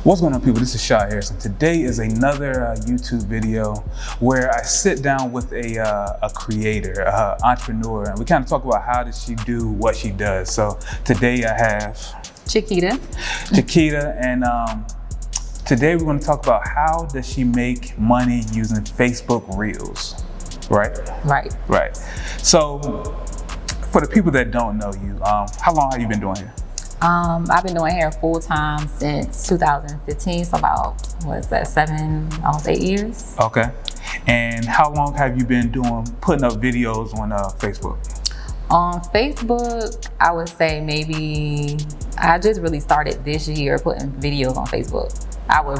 What's going on, people? This is Shaw Harrison. Today is another YouTube video where I sit down with a creator, entrepreneur, and we kind of talk about how does she do what she does. So today I have Chiquita, and today we're going to talk about how does she make money using Facebook Reels, right? Right. So for the people that don't know you, how long have you been doing hair? I've been doing hair full time since 2015, so about, what's that, 7, almost 8 years. Okay. And how long have you been putting up videos on Facebook? On Facebook, I would say maybe, I just really started this year putting videos on Facebook. I was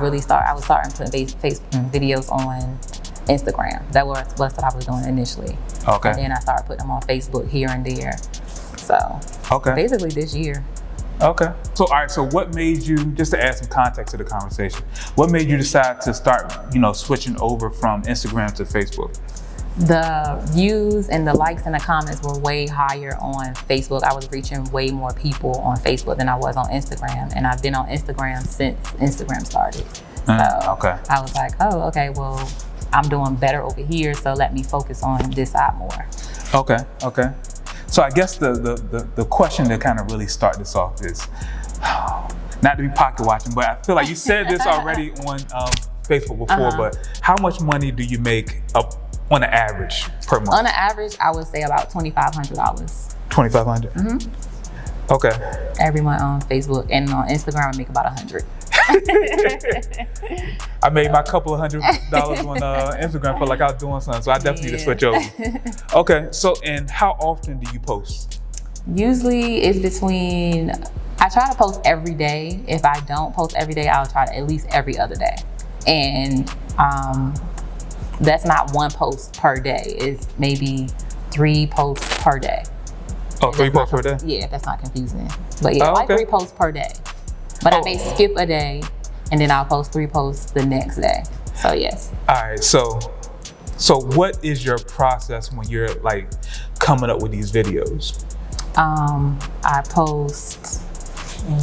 starting putting Facebook videos on Instagram. That was what I was doing initially. Okay. And then I started putting them on Facebook here and there. So, okay. Basically this year. Okay. So, all right. So what made you, just to add some context to the conversation, what made you decide to start, switching over from Instagram to Facebook? The views and the likes and the comments were way higher on Facebook. I was reaching way more people on Facebook than I was on Instagram. And I've been on Instagram since Instagram started. So okay. I was like, oh, okay, well, I'm doing better over here. So let me focus on this side more. Okay. Okay. So I guess the question to kind of really start this off is, not to be pocket watching, but I feel like you said this already on Facebook before, but how much money do you make on an average per month? On an average, I would say about $2,500. $2,500? Mm-hmm. Okay. Every month on Facebook, and on Instagram, I make about $100. I made my couple of $100 on Instagram, felt like I was doing something, so I definitely need to switch over. Okay, so and how often do you post? Usually it's between, I try to post every day. If I don't post every day, I'll try to at least every other day. And that's not one post per day. It's maybe 3 posts per day. Oh, 3 posts per day? Yeah, that's not confusing. But yeah, like 3 posts per day. But I may skip a day and then I'll post 3 posts the next day. So yes. All right, so what is your process when you're like coming up with these videos? I post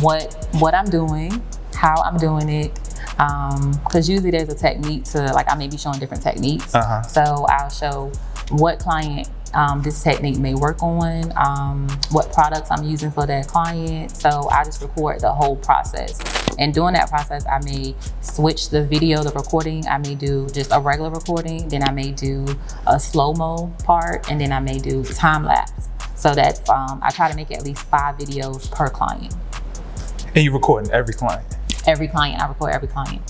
what I'm doing, how I'm doing it. Because usually there's a technique to, like, I may be showing different techniques. So I'll show what client this technique may work on, what products I'm using for that client. So I just record the whole process. And during that process, I may switch the recording. I may do just a regular recording. Then I may do a slow-mo part. And then I may do time lapse. So that's, I try to make at least 5 videos per client. And you're recording every client? Every client, I record every client.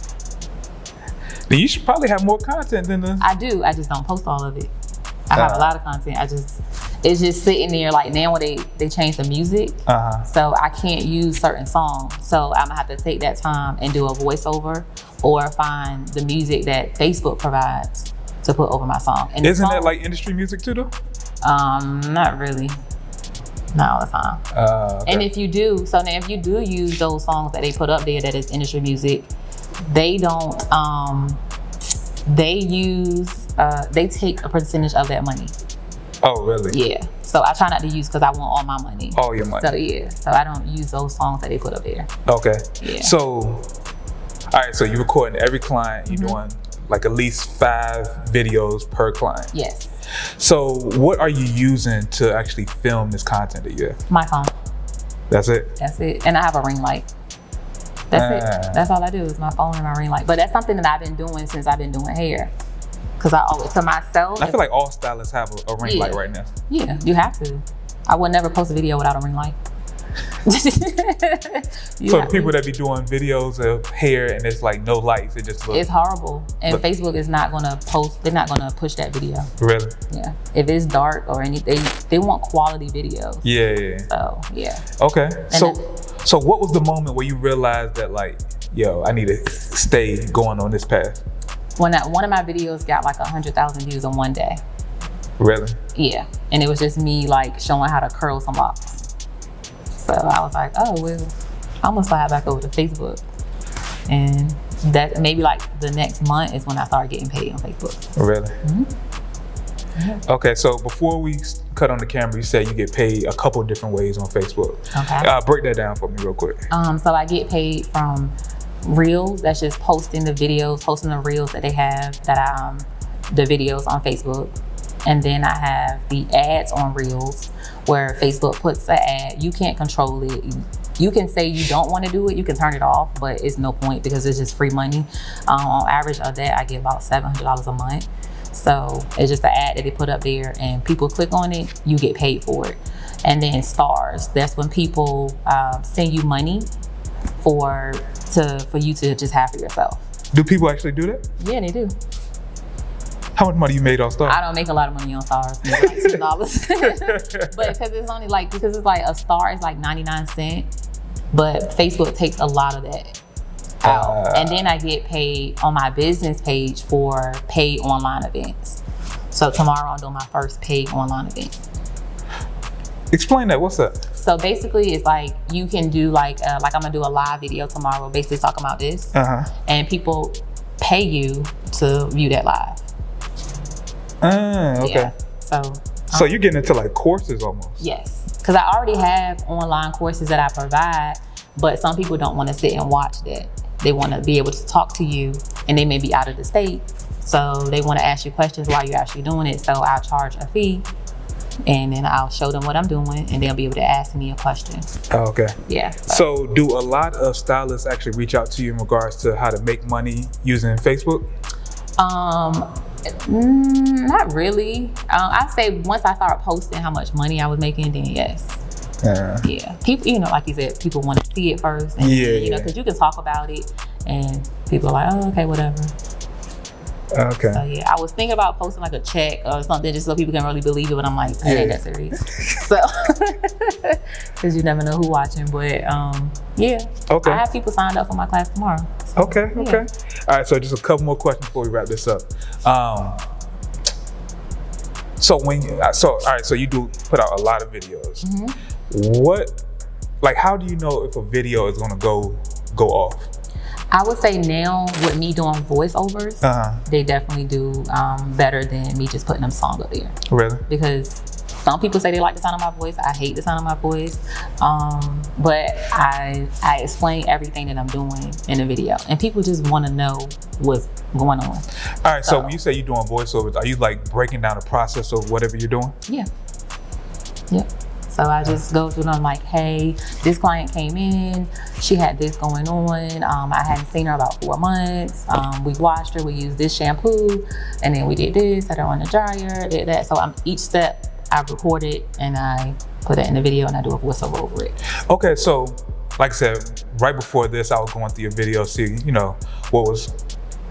Then you should probably have more content than this. I do, I just don't post all of it. I have a lot of content. It's just sitting there. Like now when they changed the music, so I can't use certain songs. So I'm gonna have to take that time and do a voiceover or find the music that Facebook provides to put over my song. And isn't that like industry music too though? Not really. Not all the time. Okay. And if you do, so now if you do use those songs that they put up there that is industry music, they don't, they take a percentage of that money. Oh, really? Yeah. So I try not to use, because I want all my money. All your money. So yeah, so I don't use those songs that they put up there. Okay. Yeah. So, all right, so you're recording every client, you're doing like at least 5 videos per client. Yes. So what are you using to actually film this content that you have? My phone. That's it? That's it. And I have a ring light. That's it. That's all I do is my phone and my ring light. But that's something that I've been doing since I've been doing hair. Because I always, to myself. I feel like all stylists have a ring light right now. Yeah, you have to. I would never post a video without a ring light. So the people that be doing videos of hair and it's like no lights, it just looks. It's horrible. And Facebook is not gonna post, they're not gonna push that video. Really? Yeah. If it's dark or anything, they want quality videos. Yeah. So, yeah. Okay. So what was the moment where you realized that like, yo, I need to stay going on this path? When one of my videos got like 100,000 views in one day. Really? Yeah. And it was just me like showing how to curl some locks. So I was like, oh, well, I'm gonna slide back over to Facebook. And that maybe like the next month is when I started getting paid on Facebook. Really? Yeah. Okay, so before we cut on the camera, you said you get paid a couple of different ways on Facebook. Okay. Break that down for me real quick. So I get paid from Reels. That's just posting the videos, posting the reels that they have, the videos on Facebook. And then I have the ads on Reels, where Facebook puts an ad. You can't control it. You can say you don't want to do it. You can turn it off, but it's no point because it's just free money. On average of that, I get about $700 a month. So it's just an ad that they put up there, and people click on it, you get paid for it. And then stars, that's when people send you money for you to just have for yourself. Do people actually do that? Yeah, they do. How much money you made on stars? I don't make a lot of money on stars, maybe like $2. But because it's like a star is like 99 cents, but Facebook takes a lot of that out. And then I get paid on my business page for paid online events. So tomorrow I'm doing my first paid online event. Explain that, what's that? So basically it's like you can do like I'm gonna do a live video tomorrow basically talking about this. And people pay you to view that live. Okay. Yeah. So you're getting into like courses almost? Yes, because I already have online courses that I provide, but some people don't want to sit and watch that. They want to be able to talk to you, and they may be out of the state, so they want to ask you questions while you're actually doing it. So I'll charge a fee, and then I'll show them what I'm doing, and they'll be able to ask me a question. Okay. Yeah. So do a lot of stylists actually reach out to you in regards to how to make money using Facebook? Not really. I'd say once I started posting how much money I was making, then yes. Yeah. People, like you said, people want to see it first. And, because you can talk about it and people are like, oh, okay, whatever. Okay. So yeah, I was thinking about posting like a check or something just so people can really believe it, but I'm like, I ain't that serious. So, because you never know who's watching, but yeah. Okay. I have people signed up for my class tomorrow. So, okay. All right, so just a couple more questions before we wrap this up. So you do put out a lot of videos. How do you know if a video is gonna go off? I would say now with me doing voiceovers, they definitely do better than me just putting them song up there. Really? Because some people say they like the sound of my voice. I hate the sound of my voice. But I explain everything that I'm doing in the video, and people just want to know what's going on. All right, so when you say you're doing voiceovers, are you like breaking down the process of whatever you're doing? Yeah. Yep. So I just go through them like, hey, this client came in, she had this going on. I hadn't seen her about 4 months. We washed her, we used this shampoo, and then we did this, had her on the dryer, did that. So each step I record it and I put it in the video and I do a voiceover over it. Okay, so like I said, right before this, I was going through your video, see,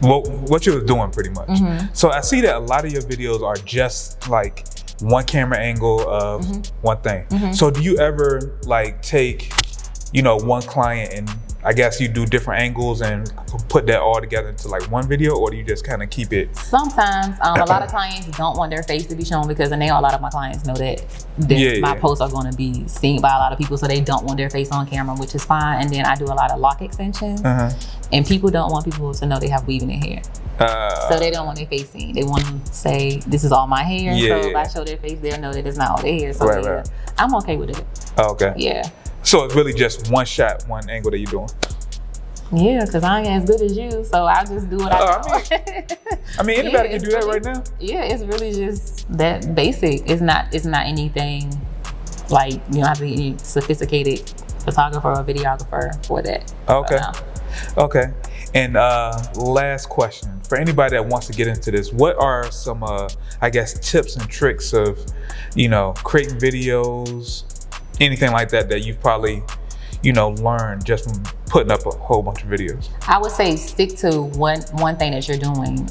what you was doing pretty much. So I see that a lot of your videos are just like one camera angle of one thing. So do you ever like take, one client and I guess you do different angles and put that all together into like one video, or do you just kind of keep it? Sometimes, a lot of clients don't want their face to be shown because, and a lot of my clients know that my posts are going to be seen by a lot of people, so they don't want their face on camera, which is fine. And then I do a lot of lock extensions, and people don't want people to know they have weave in their hair. So they don't want their face seen. They want to say, this is all my hair. So if I show their face, they'll know that it's not all their hair. So I'm okay with it. Okay. Yeah. So it's really just one shot, one angle that you're doing? Yeah, because I ain't as good as you, so I just do what I do. I mean, anybody can do that right now? Yeah, it's really just that basic. It's not anything like, you don't have to be any sophisticated photographer or videographer for that. Okay. Okay. And last question, for anybody that wants to get into this, what are some, I guess, tips and tricks of, creating videos, anything like that you've probably, learned just from putting up a whole bunch of videos? I would say stick to one thing that you're doing.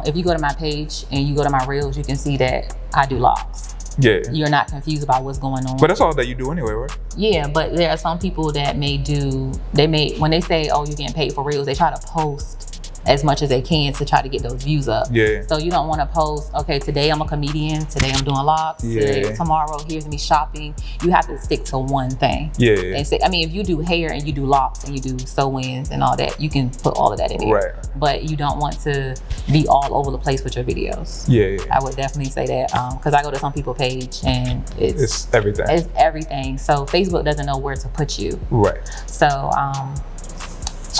If you go to my page and you go to my reels, you can see that I do locks. Yeah. You're not confused about what's going on. But that's all that you do anyway, right? Yeah, but there are some people that when they say, oh, you're getting paid for reels, they try to post as much as they can to try to get those views up. Yeah. So you don't want to post, okay, today I'm a comedian, today I'm doing locks, tomorrow here's me shopping. You have to stick to one thing. Yeah. And say, if you do hair and you do locks and you do sew-ins and all that, you can put all of that in there. Right. But you don't want to be all over the place with your videos. Yeah. I would definitely say that because I go to some people's page and it's everything. It's everything. So Facebook doesn't know where to put you. Right. So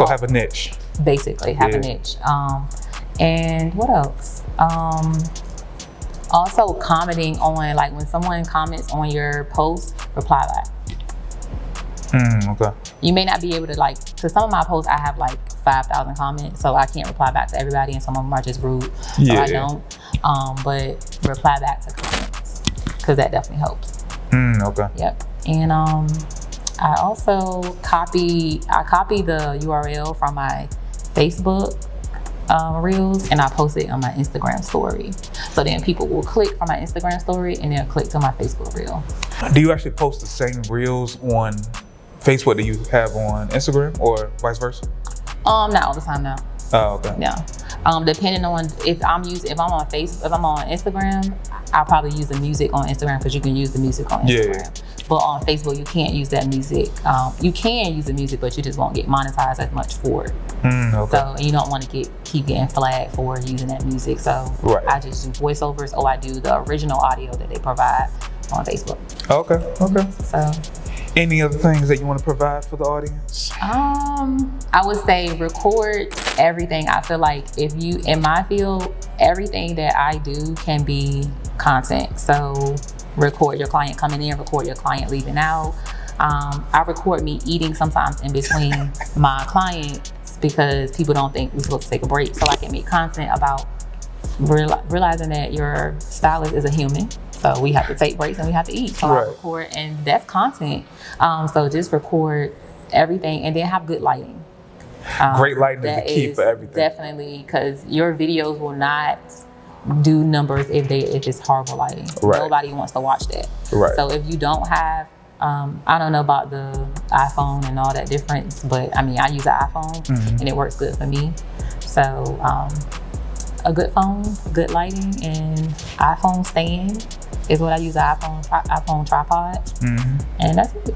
So have a niche. Basically, have a niche. And what else? Also commenting on, like when someone comments on your post, reply back. Okay. You may not be able to, like, to some of my posts, I have like 5,000 comments, so I can't reply back to everybody, and some of them are just rude, so I don't. But reply back to comments, because that definitely helps. Okay. Yep. And I also copy the URL from my Facebook Reels, and I post it on my Instagram story. So then people will click from my Instagram story and they'll click to my Facebook Reel. Do you actually post the same Reels on Facebook that you have on Instagram, or vice versa? Not all the time now. Oh, okay. Yeah. Depending on if I'm on Instagram, I'll probably use the music on Instagram, because you can use the music on Instagram. Yeah. But on Facebook, you can't use that music. You can use the music, but you just won't get monetized as much for it. Okay. So you don't want to keep getting flagged for using that music. So I just do voiceovers, or I do the original audio that they provide on Facebook. Okay. So. Any other things that you want to provide for the audience? I would say record everything. I feel like in my field, everything that I do can be content. So record your client coming in, record your client leaving out. I record me eating sometimes in between my clients, because people don't think we're supposed to take a break. So I can make content about realizing that your stylist is a human. So we have to take breaks and we have to eat. So I record, and that's content. So just record everything, and then have good lighting. Great lighting is the key for everything. Definitely, because your videos will not do numbers if it's horrible lighting. Nobody wants to watch that. So if you don't have, I don't know about the iPhone and all that difference, but I mean, I use an iPhone and it works good for me. So a good phone, good lighting, and iPhone stand is what I use. An iPhone tripod, and that's it.